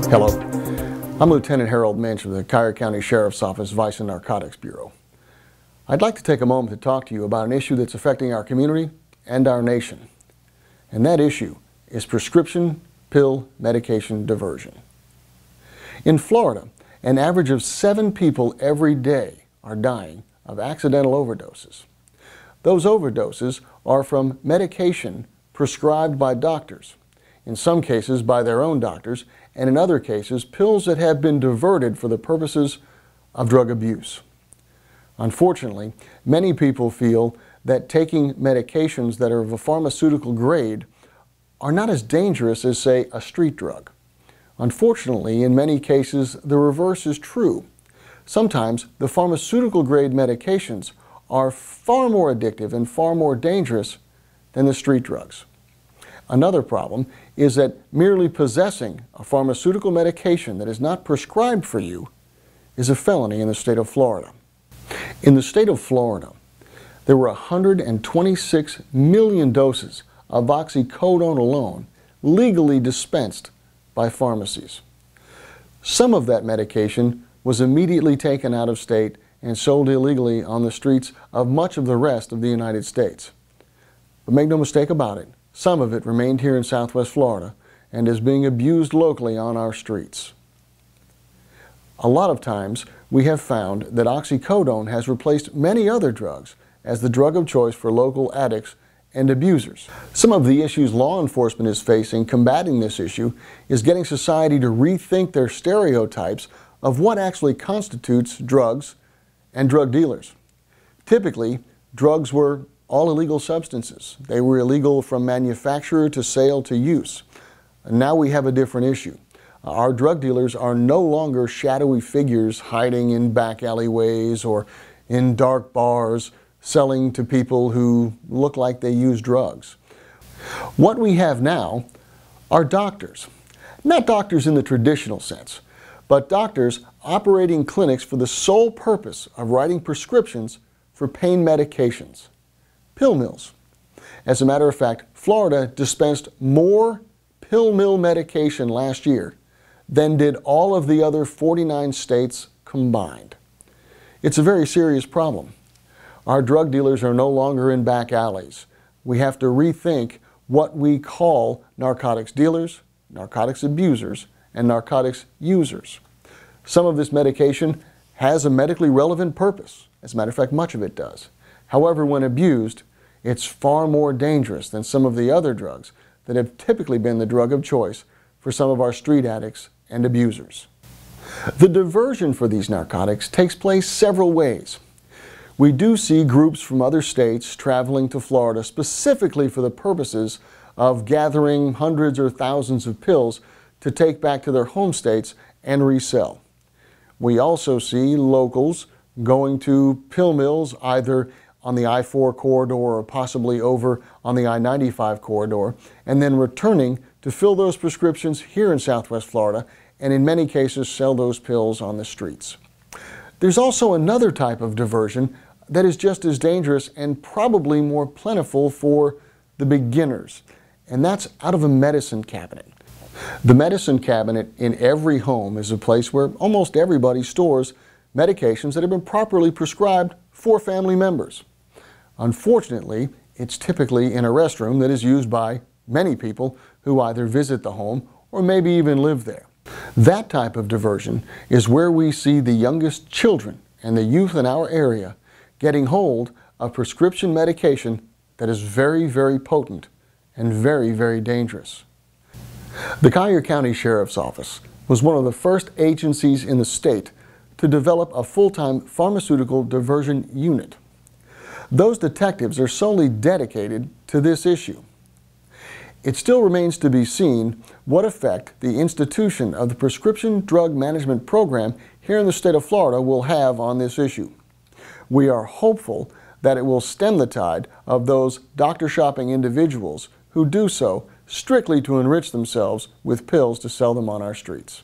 Hello, I'm Lieutenant Harold Minch of the Collier County Sheriff's Office Vice and Narcotics Bureau. I'd like to take a moment to talk to you about an issue that's affecting our community and our nation. And that issue is prescription pill medication diversion. In Florida, an average of 7 people every day are dying of accidental overdoses. Those overdoses are from medication prescribed by doctors, in some cases by their own doctors, and in other cases, pills that have been diverted for the purposes of drug abuse. Unfortunately, many people feel that taking medications that are of a pharmaceutical grade are not as dangerous as, say, a street drug. Unfortunately, in many cases, the reverse is true. Sometimes the pharmaceutical grade medications are far more addictive and far more dangerous than the street drugs. Another problem is that merely possessing a pharmaceutical medication that is not prescribed for you is a felony in the state of Florida. In the state of Florida, there were 126 million doses of oxycodone alone legally dispensed by pharmacies. Some of that medication was immediately taken out of state and sold illegally on the streets of much of the rest of the United States. But make no mistake about it, some of it remained here in Southwest Florida and is being abused locally on our streets. A lot of times, we have found that oxycodone has replaced many other drugs as the drug of choice for local addicts and abusers. Some of the issues law enforcement is facing combating this issue is getting society to rethink their stereotypes of what actually constitutes drugs and drug dealers. Typically, drugs were all illegal substances. They were illegal from manufacturer to sale to use. And now we have a different issue. Our drug dealers are no longer shadowy figures hiding in back alleyways or in dark bars selling to people who look like they use drugs. What we have now are doctors. Not doctors in the traditional sense, but doctors operating clinics for the sole purpose of writing prescriptions for pain medications. Pill mills. As a matter of fact, Florida dispensed more pill mill medication last year than did all of the other 49 states combined. It's a very serious problem. Our drug dealers are no longer in back alleys. We have to rethink what we call narcotics dealers, narcotics abusers, and narcotics users. Some of this medication has a medically relevant purpose. As a matter of fact, much of it does. However, when abused, it's far more dangerous than some of the other drugs that have typically been the drug of choice for some of our street addicts and abusers. The diversion for these narcotics takes place several ways. We do see groups from other states traveling to Florida specifically for the purposes of gathering hundreds or thousands of pills to take back to their home states and resell. We also see locals going to pill mills either on the I-4 corridor or possibly over on the I-95 corridor, and then returning to fill those prescriptions here in Southwest Florida, and in many cases sell those pills on the streets. There's also another type of diversion that is just as dangerous and probably more plentiful for the beginners, and that's out of a medicine cabinet. The medicine cabinet in every home is a place where almost everybody stores medications that have been properly prescribed for family members. Unfortunately, it's typically in a restroom that is used by many people who either visit the home or maybe even live there. That type of diversion is where we see the youngest children and the youth in our area getting hold of prescription medication that is very, very potent and very, very dangerous. The Collier County Sheriff's Office was one of the first agencies in the state to develop a full-time pharmaceutical diversion unit. Those detectives are solely dedicated to this issue. It still remains to be seen what effect the institution of the Prescription Drug Management Program here in the state of Florida will have on this issue. We are hopeful that it will stem the tide of those doctor shopping individuals who do so strictly to enrich themselves with pills to sell them on our streets.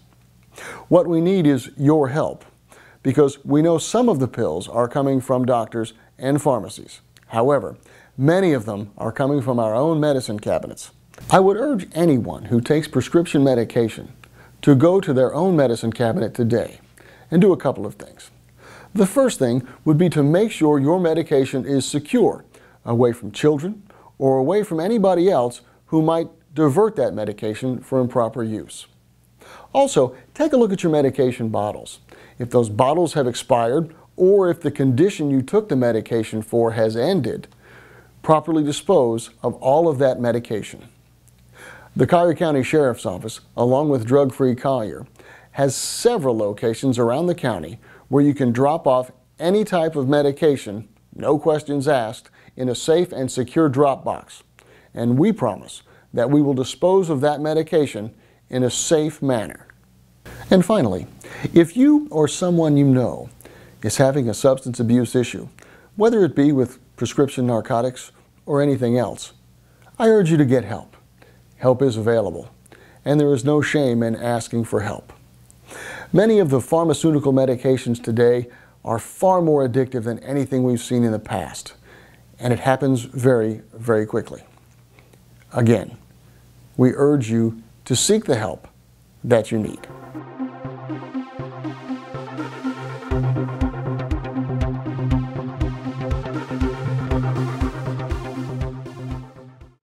What we need is your help, because we know some of the pills are coming from doctors and pharmacies. However, Many of them are coming from our own medicine cabinets. I would urge anyone who takes prescription medication to go to their own medicine cabinet today and do a couple of things. The first thing would be to make sure your medication is secure, away from children or away from anybody else who might divert that medication for improper use. Also, take a look at your medication bottles. If those bottles have expired or if the condition you took the medication for has ended, properly dispose of all of that medication. The Collier County Sheriff's Office, along with Drug Free Collier, has several locations around the county where you can drop off any type of medication, no questions asked, in a safe and secure drop box. And we promise that we will dispose of that medication in a safe manner. And finally, if you or someone you know is having a substance abuse issue, whether it be with prescription narcotics or anything else, I urge you to get help. Help is available, and there is no shame in asking for help. Many of the pharmaceutical medications today are far more addictive than anything we've seen in the past, and it happens very, very quickly. Again, we urge you to seek the help that you need.